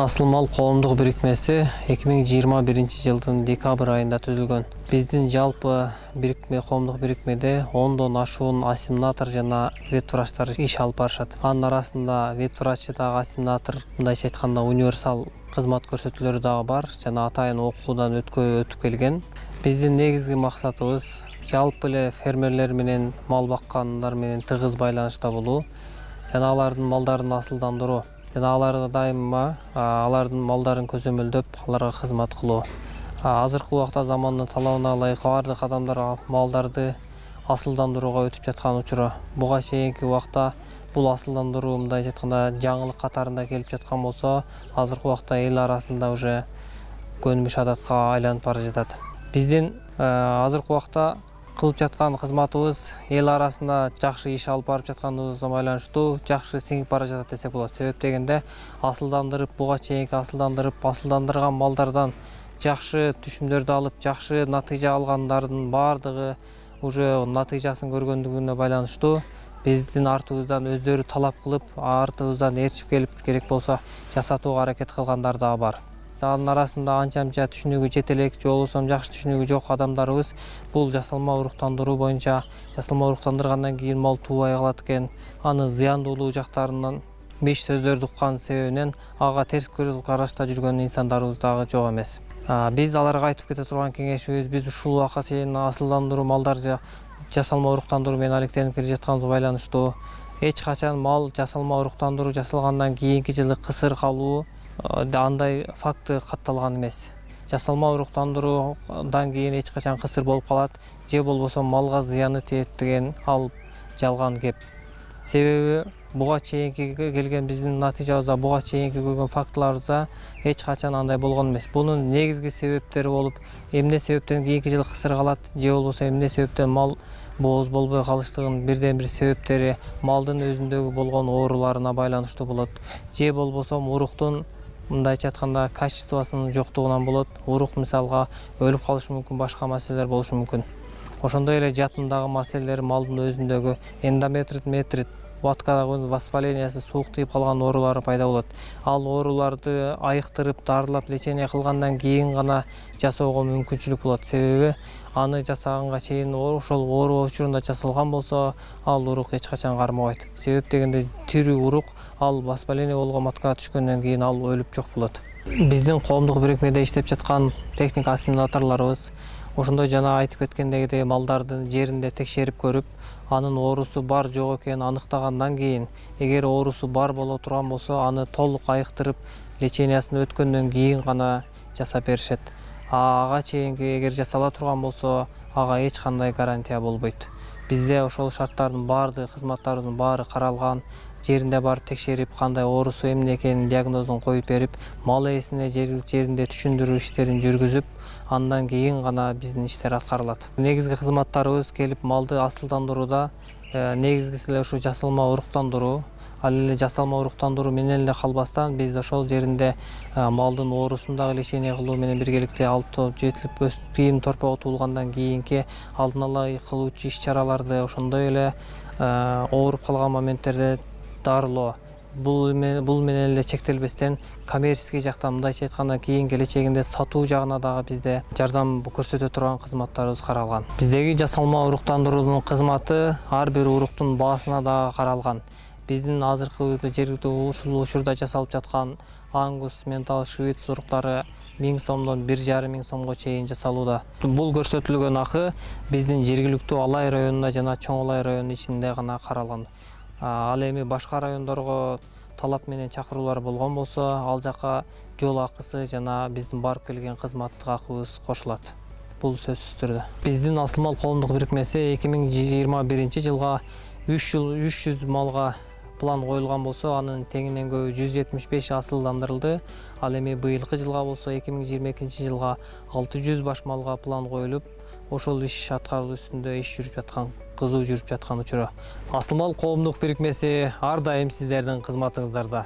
Асыл мал коомдук бирикмеси 2021 жылдын декабрь айында түзүлгөн. Биздин жалпы бирикме коомдук бирикмеде 10дон ашуун ассимилятор жана ветврачтар иш алып барышат. Анын арасында ветврач дагы ассимилятор, мындайча айтканда универсал кызмат көрсөтүүлөрү дагы бар жана атайын окуудан өтүп келген. Биздин негизги максатыбыз жалпы эле фермерлер менен мал баккандар менен тыгыз байланышта болуу жана алардын малдарын асылдандыруу. Жана аларга дайыма алардын малдарын көзөмөлдөп, аларга кызмат кылуу. Азыркы убакта замандын талабына ылайык бардык адамдар малдарды асылдандырууга өтүп жаткан учуру. Буга чейинки убакта бул асылдандыруу мындайча айтканда жаңылык катарында келип жаткан болсо, азыркы убакта эл арасында уже көнүмүш адатка айланып бара жатат. Биздин азыркы убакта кылып жаткан кызматыбыз эл арасында жакшы иш алып барып жатканыбызга байланыштуу жакшы сиңип бара жатат десек болот. Себеп дегенде асылдандырып, буга чейинки асылдандырган малдардан жакшы түшүмдөрдү алып, жакшы натыйжа алгандардын баардыгы уже натыйжасын көргөндүгүнө байланыштуу биздин артыбыздан өздөрү талап кылып, артыбыздан ээрчип келип керек болсо жасатууга аракет кылгандар дагы бар. Анын арасында анча-мынча түшүнүгү жете элек, же болбосо жакшы түшүнүгү жок адамдарыбыз бул жасалма уруктандыруу боюнча жасалма уруктандыргандан кийин мал туубай калат экен, аны зыяндуулуу жактарынан беш сөздөрдү уккан себебинен ага терс карашта жүргөн инсандарыбыз дагы жок эмес. Биз аларга айтып кете турган кеңешибиз, биз ушул убакка чейин асылдандыруу малдар жасалма уруктандыруу менен алектенип келе жатканыбызга байланыштуу эч качан мал жасалма уруктандыруу жасалгандан кийинки жылы кысыр калуу андай факты катталган эмес. Жасалма уруктандыруудан кийин эч качан кысыр болуп калат же болбосо малга зыяны тиет деген ал жалган кеп. Себеби буга чейинки келген биздин натыйжабызда, буга чейинки көргөн фактыларыбызда эч качан андай болгон эмес. Бунун негизги себептери болуп, эмне себептен кийинки жылы кысыр калат же болбосо эмне себептен мал бооз болбой калыштыгынын бирден бир себептери малдын өзүндөгү болгон ооруларына байланыштуу болот. Же болбосо уруктун мындайча айтканда качествосунун жоктугунан болот. Урук мисалга өлүп калышы мүмкүн, башка маселелер болушу мүмкүн. Ошондой эле жатындагы маселелер малдын өзүндөгү метрит ваткадагы воспалениясы, суук тийип калган оорулары пайда болот. Ал ооруларды айыктырып, дарылап, лечение кылгандан кийин гана жасоого мүмкүнчүлүк болот. Себеби аны жасаганга чейин ошол оору учурунда жасалган болсо, ал урук эч качан кармабайт. Себеп дегенде тирүү урук ал воспаление болгон маткага түшкөндөн кийин ал өлүп жок болот. Биздин коомдук бирикмеде иштеп жаткан техник ассимиляторлорубуз ошондой жана айтып кеткендегидей малдардын жеринде текшерип көрүп, анын оорусу бар жок экенин аныктагандан кийин, эгер оорусу бар боло турган болсо, аны толук айыктырып, лечениясын өткөндөн кийин гана жасап беришет. Ага чейинки эгер жасала турган болсо, ага эч кандай гарантия болбойт. Бизде ошол шарттардын баардыгы, кызматтардын баары каралган, жеринде барып текшерип, кандай оорусу эмне экенин диагнозун коюп берип, мал ээсине жеринде түшүндүрүү иштерин жүргүзүп, андан кийин гана биздин иштер аткарылат. Негизги кызматтарыбыз келип малды асылдандырууда негизгиси эле ушу жасалма уруктандыруу. Ал эле жасалма уруктандыруу менен эле калбастан биз ошол жеринде малдын оорусун дагы лечение кылуу менен биргеликте жетилип кийин торпого туулгандан кийинки алдын ала кылуучу иш чараларды, ошондой эле ооруп калган моменттерде дарылоо. Бул менен эле чектелбестен коммерческий жактан, мындайча айтканда, кийин келечегинде сатуу жагына дагы бизде жардам көрсөтө турган кызматтарыбыз каралган. Биздеги жасалма уруктандыруунун кызматы ар бир уруктун баасына дагы каралган. Биздин азыркы жергиликтүү ушул учурда жасалып жаткан ангус, ментал, швец уруктары 1000 сомдон 1,5 миң сомго чейин жасалууда. Бул көрсөтүлгөн акы биздин жергиликтүү Алай районуна жана Чоң Алай районунун ичинде гана каралган. Ал эми башка райондорго талап менен чакыруулар болгон болсо, ал жака жол акысы жана биздин барып келген кызматтык акыбыз кошулат. Бул сөзсүз түрдө. Биздин Асыл мал коомдук бирикмеси 2021 жылга 300 малга план коюлган болсо, анын теңинен көбү 175 асылдандырылды. Ал эми быйылкы жылга болсо 2022 жылга 600 баш малга план коюлуп, ошол иш аткаруу үстүндө иш жүрүп жаткан, кызуу жүрүп жаткан учуру. Асыл мал коомдук бирикмеси ар дайым сиздердин кызматыңыздарда.